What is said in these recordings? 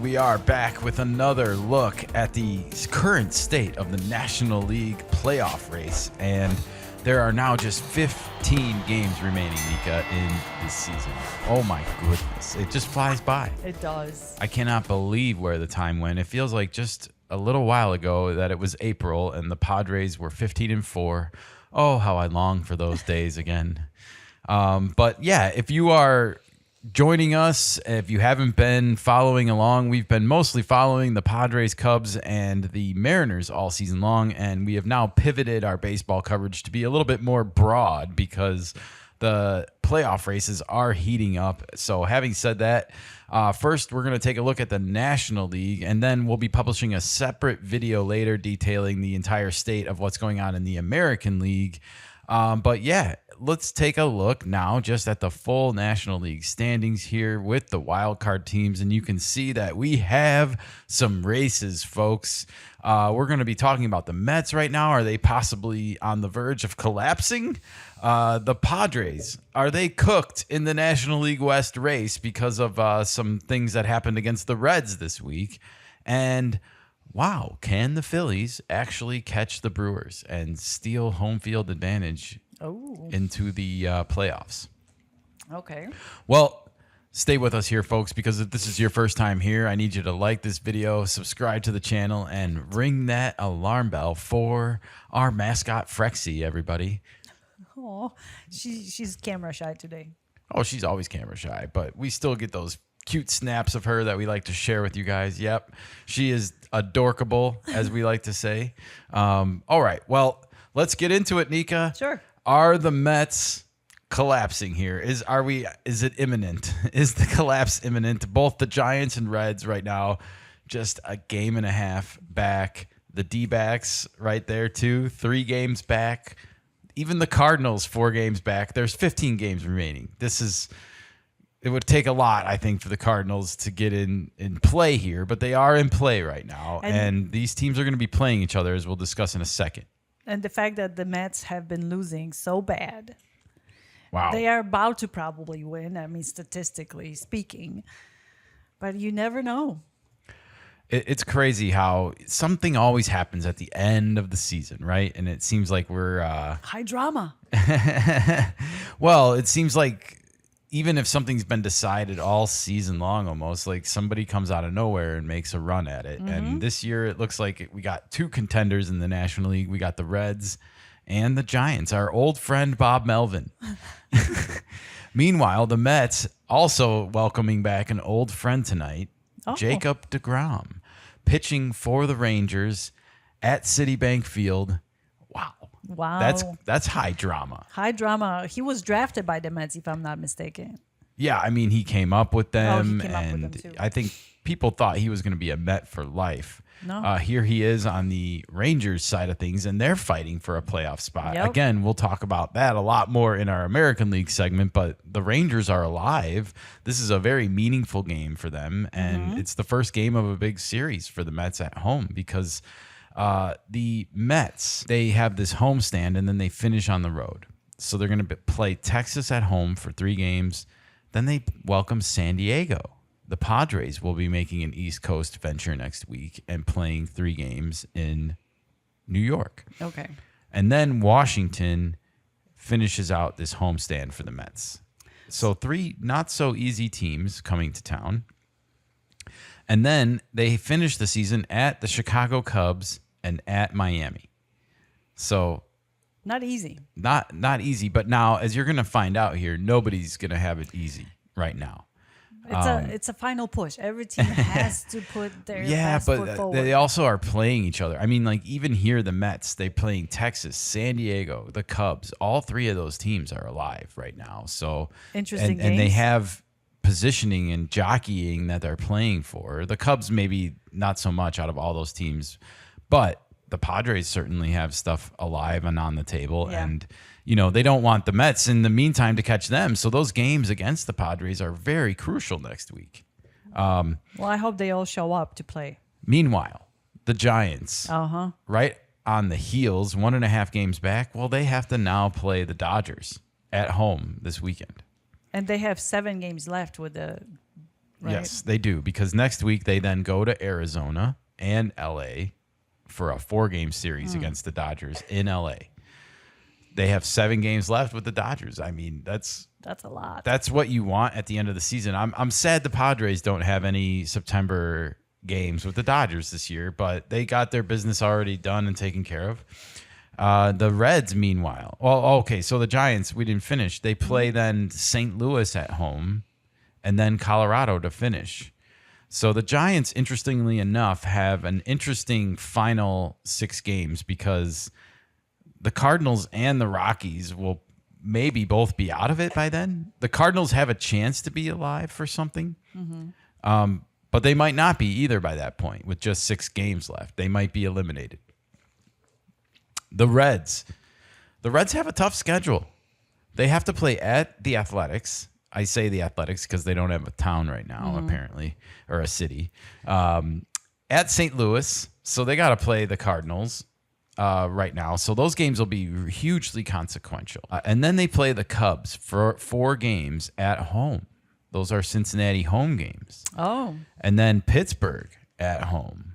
we are back with another look at the current state of the National League playoff race. And there are now just 15 games remaining, Nika, in this season. Oh my goodness. It just flies by. It does. I cannot believe where the time went. It feels like just a little while ago that it was April and the Padres were 15-4. Oh, how I long for those days again. But yeah, if you are joining us, if you haven't been following along, we've been mostly following the Padres, Cubs, and the Mariners all season long, and we have now pivoted our baseball coverage to be a little bit more broad because the playoff races are heating up. So having said that, first we're going to take a look at the National League, and then we'll be publishing a separate video later detailing the entire state of what's going on in the American League. But yeah, let's take a look now just at the full National League standings here with the wild card teams. And you can see that we have some races, folks. We're going to be talking about the Mets right now. Are they possibly on the verge of collapsing? The Padres, are they cooked in the National League West race because of some things that happened against the Reds this week? And wow, can the Phillies actually catch the Brewers and steal home field advantage into the playoffs? Okay. Well, stay with us here, folks, because if this is your first time here, I need you to like this video, subscribe to the channel, and ring that alarm bell for our mascot, Frexy, everybody. Oh, she's camera shy today. Oh, she's always camera shy, but we still get those cute snaps of her that we like to share with you guys. Yep. She is adorkable, as we like to say. All right. Well, let's get into it, Nika. Sure. Are the Mets collapsing here? Is it imminent? Is the collapse imminent? Both the Giants and Reds right now, just a game and a half back. The D-backs right there too, 3 games back. Even the Cardinals, 4 games back. There's 15 games remaining. It would take a lot, I think, for the Cardinals to get in play here, but they are in play right now, and these teams are going to be playing each other, as we'll discuss in a second. And the fact that the Mets have been losing so bad. Wow. They are about to probably win, I mean, statistically speaking, but you never know. It's crazy how something always happens at the end of the season, right? And it seems like we're... high drama. Well, it seems like even if something's been decided all season long, almost like somebody comes out of nowhere and makes a run at it. Mm-hmm. And this year it looks like we got 2 contenders in the National League. We got the Reds and the Giants, our old friend Bob Melvin. Meanwhile, the Mets also welcoming back an old friend tonight, Jacob deGrom, pitching for the Rangers at Citibank Field. Wow. That's high drama. High drama. He was drafted by the Mets, if I'm not mistaken. Yeah, I mean, he came up with them, he came up with them too. I think people thought he was going to be a Met for life. No. Here he is on the Rangers side of things, and they're fighting for a playoff spot. Yep. Again, we'll talk about that a lot more in our American League segment, but the Rangers are alive. This is a very meaningful game for them, and it's the first game of a big series for the Mets at home because the Mets, they have this homestand, and then they finish on the road. So they're going to play Texas at home for 3 games. Then they welcome San Diego. The Padres will be making an East Coast venture next week and playing 3 games in New York. Okay. And then Washington finishes out this homestand for the Mets. So 3 not so easy teams coming to town. And then they finish the season at the Chicago Cubs and at Miami. So not easy. Not easy, but now, as you're going to find out here, nobody's going to have it easy right now. It's a final push. Every team has to put their best foot forward. They also are playing each other. I mean, like even here, the Mets, they playing Texas, San Diego, the Cubs. All 3 of those teams are alive right now. So interesting games. And they have positioning and jockeying that they're playing for. The Cubs maybe not so much out of all those teams, but the Padres certainly have stuff alive and on the table. Yeah. And, you know, they don't want the Mets in the meantime to catch them. So those games against the Padres are very crucial next week. Well, I hope they all show up to play. Meanwhile, the Giants, right on the heels, 1.5 games back. Well, they have to now play the Dodgers at home this weekend. And they have 7 games left with the right? Yes, they do, because next week they then go to Arizona and LA for a 4-game series against the Dodgers in LA. They have 7 games left with the Dodgers. I mean, that's a lot. That's what you want at the end of the season. I'm sad the Padres don't have any September games with the Dodgers this year, but they got their business already done and taken care of. The Reds, meanwhile, so the Giants, we didn't finish. They play then St. Louis at home and then Colorado to finish. So the Giants, interestingly enough, have an interesting final 6 games because the Cardinals and the Rockies will maybe both be out of it by then. The Cardinals have a chance to be alive for something, but they might not be either by that point with just 6 games left. They might be eliminated. The Reds have a tough schedule. They have to play at the Athletics. I say the Athletics because they don't have a town right now, apparently, or a city. At St. Louis, so they got to play the Cardinals right now. So those games will be hugely consequential. And then they play the Cubs for 4 games at home. Those are Cincinnati home games. Oh. And then Pittsburgh at home.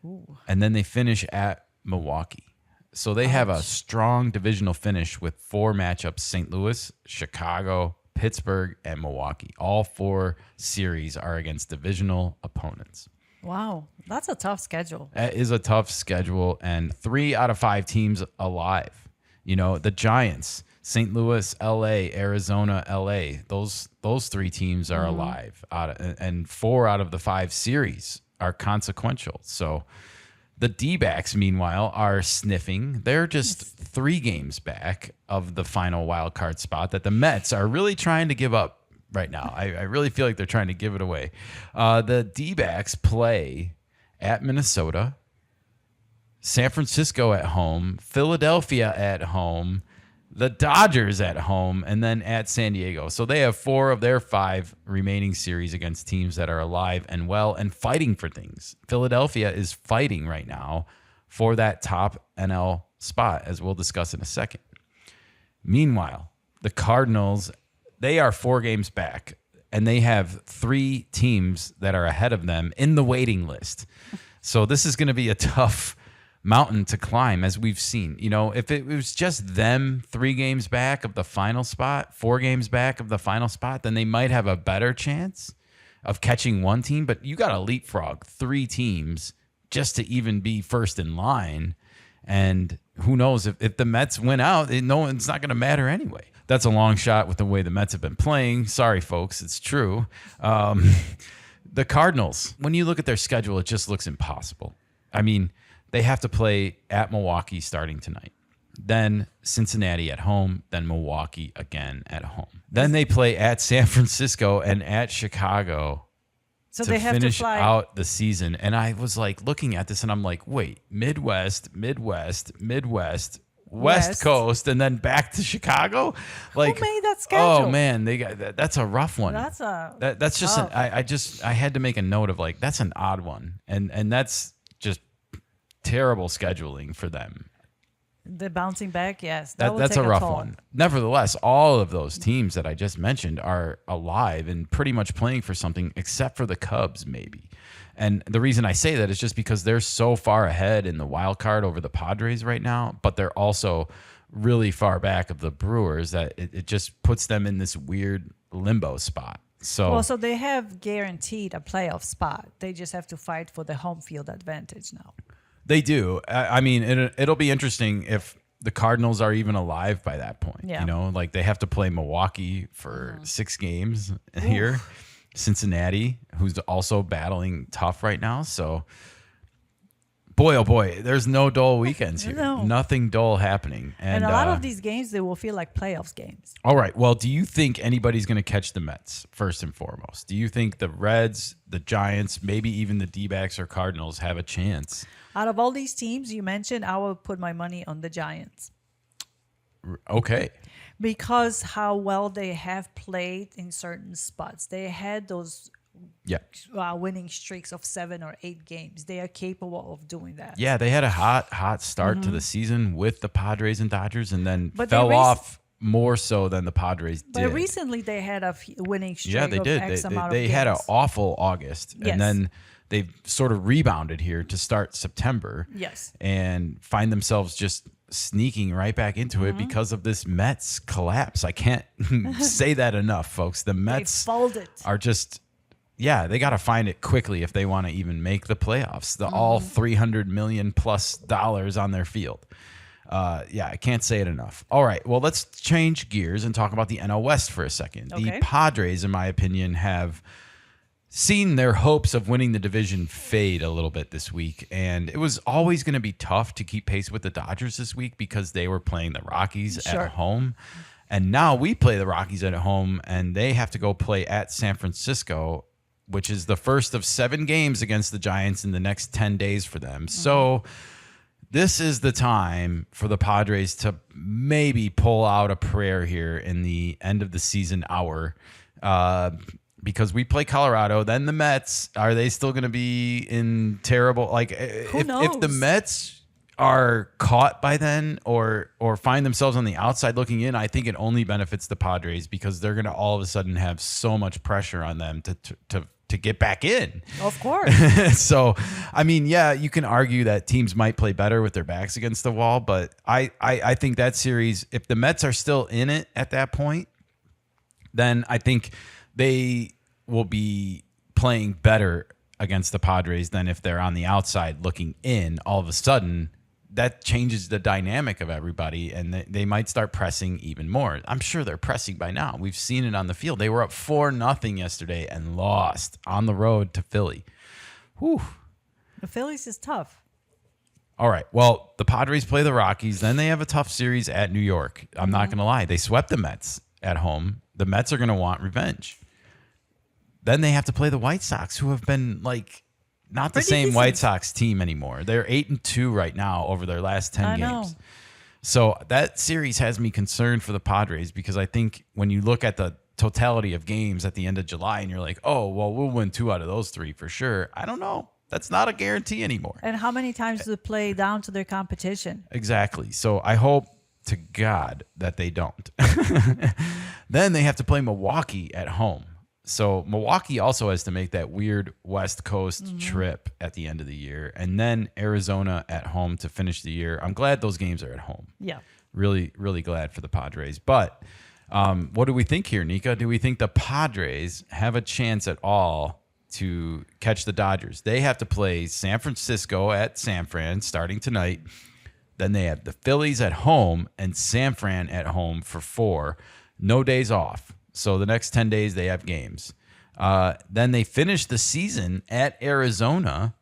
Ooh. And then they finish at Milwaukee. So they have a strong divisional finish with 4 matchups: St. Louis, Chicago, Pittsburgh, and Milwaukee. All 4 series are against divisional opponents. Wow, that's a tough schedule. It is a tough schedule, and 3 out of 5 teams alive. You know, the Giants, St. Louis, LA, Arizona, LA, those 3 teams are alive. And 4 out of the 5 series are consequential. So the D-backs, meanwhile, are sniffing. They're just 3 games back of the final wild card spot that the Mets are really trying to give up right now. I really feel like they're trying to give it away. The D-backs play at Minnesota, San Francisco at home, Philadelphia at home, the Dodgers at home, and then at San Diego. So they have 4 of their 5 remaining series against teams that are alive and well and fighting for things. Philadelphia is fighting right now for that top NL spot, as we'll discuss in a second. Meanwhile, the Cardinals, they are 4 games back, and they have 3 teams that are ahead of them in the waiting list. So this is going to be a tough mountain to climb, as we've seen. You know, if it was just them 3 games back of the final spot, 4 games back of the final spot, then they might have a better chance of catching one team. But you got to leapfrog 3 teams just to even be first in line. And who knows, if the Mets win out, it's not going to matter anyway. That's a long shot with the way the Mets have been playing. Sorry, folks, it's true. The Cardinals, when you look at their schedule, it just looks impossible. I mean, they have to play at Milwaukee starting tonight, then Cincinnati at home, then Milwaukee again at home. Then they play at San Francisco and at Chicago So to they have finish to fly out the season. And I was like looking at this and I'm like, wait, Midwest, West Coast, and then back to Chicago? Like, Who made that schedule? Oh man, they got that's a rough one. That's just tough. I had to make a note of, like, that's an odd one. And that's just terrible scheduling for them. The bouncing back, yes. That's a rough one. Nevertheless, all of those teams that I just mentioned are alive and pretty much playing for something, except for the Cubs, maybe. And the reason I say that is just because they're so far ahead in the wild card over the Padres right now, but they're also really far back of the Brewers that it just puts them in this weird limbo spot. So they have guaranteed a playoff spot. They just have to fight for the home field advantage now. They do. I mean, it'll be interesting if the Cardinals are even alive by that point. Yeah. You know, like they have to play Milwaukee for 6 games here. Cincinnati, who's also battling tough right now. So, boy, oh boy, there's no dull weekends here. No. Nothing dull happening. And a lot of these games, they will feel like playoffs games. All right. Well, do you think anybody's going to catch the Mets, first and foremost? Do you think the Reds, the Giants, maybe even the D-backs or Cardinals have a chance? Out of all these teams you mentioned, I will put my money on the Giants. Okay. Because how well they have played in certain spots. They had those winning streaks of 7 or 8 games. They are capable of doing that. Yeah, they had a hot start to the season with the Padres and Dodgers, and then But fell off more so than the Padres did. But recently they had a winning streak. Yeah, they of did. X amount of They games. had an awful August, Yes. and then they've sort of rebounded here to start September. Yes. And find themselves just sneaking right back into it because of this Mets collapse. I can't say that enough, folks. The Mets folded. are just, they got to find it quickly if they want to even make the playoffs. All $300 million plus on their field. I can't say it enough. All right, well, let's change gears and talk about the NL West for a second. Okay. The Padres, in my opinion, have seen their hopes of winning the division fade a little bit this week. And it was always going to be tough to keep pace with the Dodgers this week because they were playing the Rockies at home. And now we play the Rockies at home, and they have to go play at San Francisco, which is the first of 7 games against the Giants in the next 10 days for them. So this is the time for the Padres to maybe pull out a prayer here in the end of the season hour, because we play Colorado, then the Mets. Are they still going to be in terrible? Like, if the Mets are caught by then or find themselves on the outside looking in, I think it only benefits the Padres because they're going to all of a sudden have so much pressure on them to get back in. Of course. So, I mean, you can argue that teams might play better with their backs against the wall, but I think that series, if the Mets are still in it at that point, then I think they will be playing better against the Padres than if they're on the outside looking in. All of a sudden, that changes the dynamic of everybody, and they might start pressing even more. I'm sure they're pressing by now. We've seen it on the field. They were up 4-0 yesterday and lost on the road to Philly. Whew. The Phillies is tough. All right. Well, the Padres play the Rockies. Then they have a tough series at New York. I'm not going to lie. They swept the Mets at home. The Mets are going to want revenge. Then they have to play the White Sox, who have been not the same White Sox team anymore. They're 8-2 right now over their last 10 games. So that series has me concerned for the Padres because I think when you look at the totality of games at the end of July and you're like, oh, well, we'll win 2 out of those 3 for sure. I don't know. That's not a guarantee anymore. And how many times do they play down to their competition? Exactly. So I hope to God that they don't. Then they have to play Milwaukee at home. So Milwaukee also has to make that weird West Coast trip at the end of the year. And then Arizona at home to finish the year. I'm glad those games are at home. Yeah. Really, really glad for the Padres. But what do we think here, Nika? Do we think the Padres have a chance at all to catch the Dodgers? They have to play San Francisco at San Fran starting tonight. Then they have the Phillies at home and San Fran at home for 4. No days off. So the next 10 days they have games. Then they finish the season at Arizona,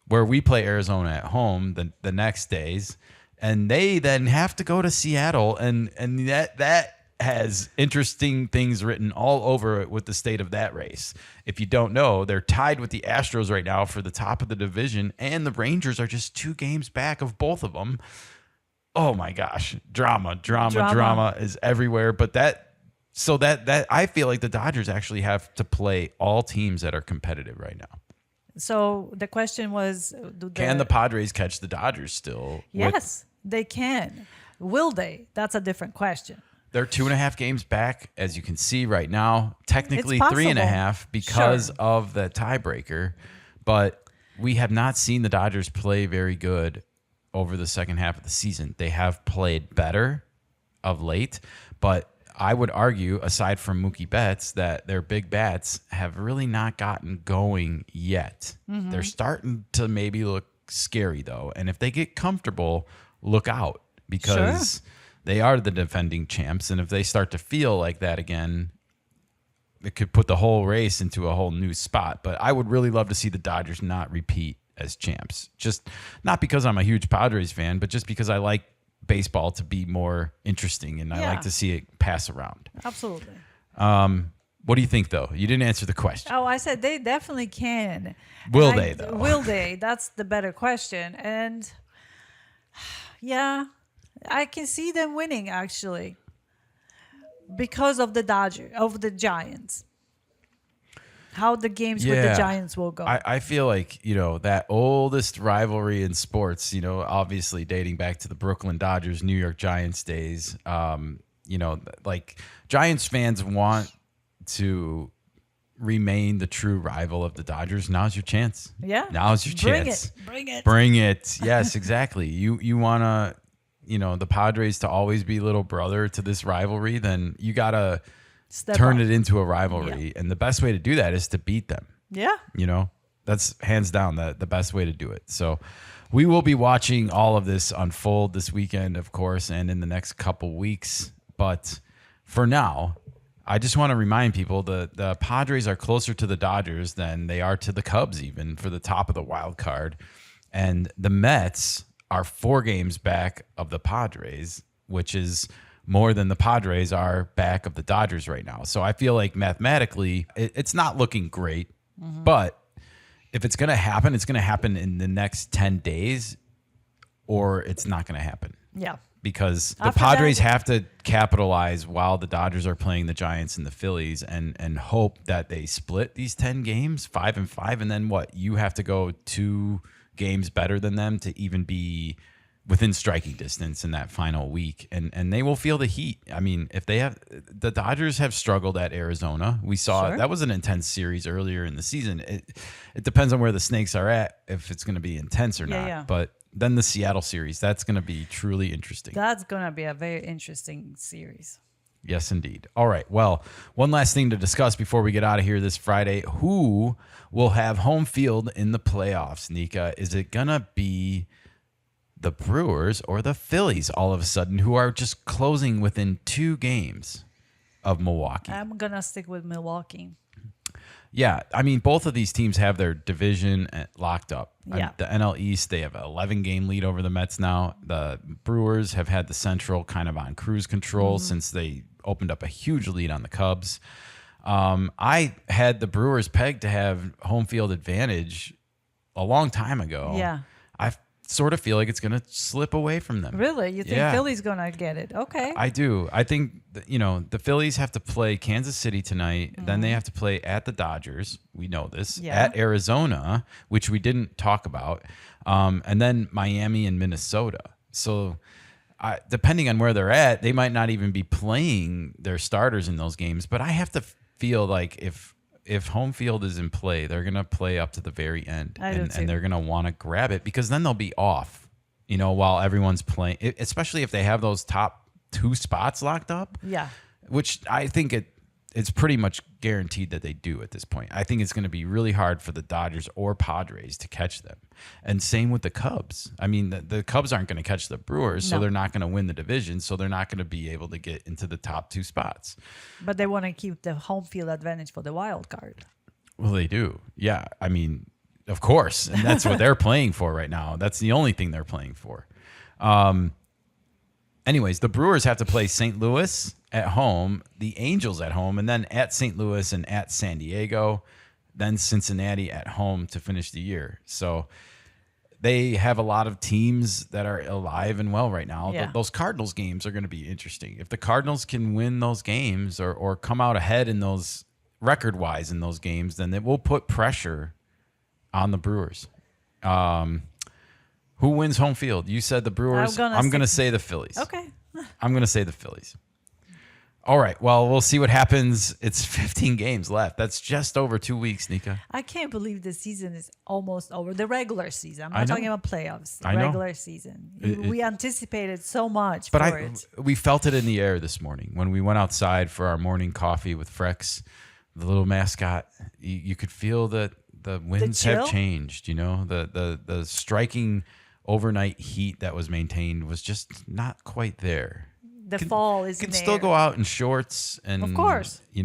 where we play Arizona at home the next days. And they then have to go to Seattle. And that has interesting things written all over it with the state of that race. If you don't know, they're tied with the Astros right now for the top of the division. And the Rangers are just 2 games back of both of them. Oh, my gosh. Drama is everywhere. But that I feel like the Dodgers actually have to play all teams that are competitive right now. So the question was, can the Padres catch the Dodgers still? Yes, they can. Will they? That's a different question. They're 2.5 games back, as you can see right now. Technically 3.5 because of the tiebreaker. But we have not seen the Dodgers play very good over the second half of the season. They have played better of late, but I would argue, aside from Mookie Betts, that their big bats have really not gotten going yet. They're starting to maybe look scary, though. And if they get comfortable, look out because they are the defending champs. And if they start to feel like that again, it could put the whole race into a whole new spot. But I would really love to see the Dodgers not repeat as champs. Just not because I'm a huge Padres fan, but just because I like baseball to be more interesting and I like to see it pass around. Absolutely. What do you think though? You didn't answer the question. Oh, I said they definitely can. Will they though? Will they? That's the better question. And I can see them winning actually because of the Giants. How the games with the Giants will go. I feel like, that oldest rivalry in sports, obviously dating back to the Brooklyn Dodgers, New York Giants days. like Giants fans want to remain the true rival of the Dodgers. Now's your chance. Yeah. Now's your chance. Bring it. Yes, exactly. You want to, the Padres to always be little brother to this rivalry, then you got to turn it into a rivalry. Yeah. And the best way to do that is to beat them. Yeah. That's hands down the best way to do it. So we will be watching all of this unfold this weekend, of course, and in the next couple weeks. But for now, I just want to remind people the Padres are closer to the Dodgers than they are to the Cubs, even for the top of the wild card. And the Mets are 4 games back of the Padres, which is more than the Padres are back of the Dodgers right now. So I feel like mathematically it's not looking great, but if it's going to happen, it's going to happen in the next 10 days or it's not going to happen. Yeah. Because the Padres have to capitalize while the Dodgers are playing the Giants and the Phillies and hope that they split these 10 games, 5-5. And then what? You have to go 2 games better than them to even be within striking distance in that final week. And they will feel the heat. I mean, if they have, the Dodgers have struggled at Arizona. We saw that was an intense series earlier in the season. It depends on where the Snakes are at, if it's going to be intense or not. Yeah. But then the Seattle series, that's going to be truly interesting. That's going to be a very interesting series. Yes, indeed. All right. Well, one last thing to discuss before we get out of here this Friday. Who will have home field in the playoffs, Nika? Is it going to be the Brewers or the Phillies all of a sudden, who are just closing within 2 games of Milwaukee? I'm going to stick with Milwaukee. Yeah, I mean, both of these teams have their division locked up. Yeah. The NL East, they have an 11-game lead over the Mets now. The Brewers have had the Central kind of on cruise control since they opened up a huge lead on the Cubs. I had the Brewers pegged to have home field advantage a long time ago. Yeah. I sort of feel like it's going to slip away from them. Really? You think Philly's going to get it? Okay. I do. I think, the Phillies have to play Kansas City tonight. Then they have to play at the Dodgers. We know this. Yeah. At Arizona, which we didn't talk about. And then Miami and Minnesota. So depending on where they're at, they might not even be playing their starters in those games. But I have to feel like if home field is in play, they're going to play up to the very end. And they're going to want to grab it because then they'll be off, while everyone's playing, especially if they have those top 2 spots locked up. Yeah. Which I think it's pretty much guaranteed that they do at this point. I think it's going to be really hard for the Dodgers or Padres to catch them. And same with the Cubs. I mean, the Cubs aren't going to catch the Brewers, so they're not going to win the division, so they're not going to be able to get into the top 2 spots. But they want to keep the home field advantage for the wild card. Well, they do. Yeah. I mean, of course. And that's what they're playing for right now. That's the only thing they're playing for. Anyways, the Brewers have to play St. Louis at home, the Angels at home, and then at St. Louis and at San Diego, then Cincinnati at home to finish the year. So they have a lot of teams that are alive and well right now. Yeah. Those Cardinals games are going to be interesting. If the Cardinals can win those games or come out ahead in those record-wise in those games, then it will put pressure on the Brewers. Who wins home field? You said the Brewers. I'm going to say the Phillies. Okay. I'm going to say the Phillies. All right. Well, we'll see what happens. It's 15 games left. That's just over 2 weeks, Nika. I can't believe the season is almost over. The regular season. I'm not talking about playoffs. The regular season. We anticipated so much for it. We felt it in the air this morning when we went outside for our morning coffee with Frex, the little mascot. You could feel that the winds have changed. The striking overnight heat that was maintained was just not quite there. The fall is You can still go out in shorts and, of course, you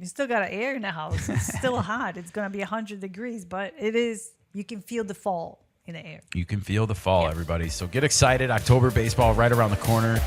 still got air in the house. It's still hot. It's going to be 100 degrees, but you can feel the fall in the air. You can feel the fall, everybody. So get excited. October baseball right around the corner.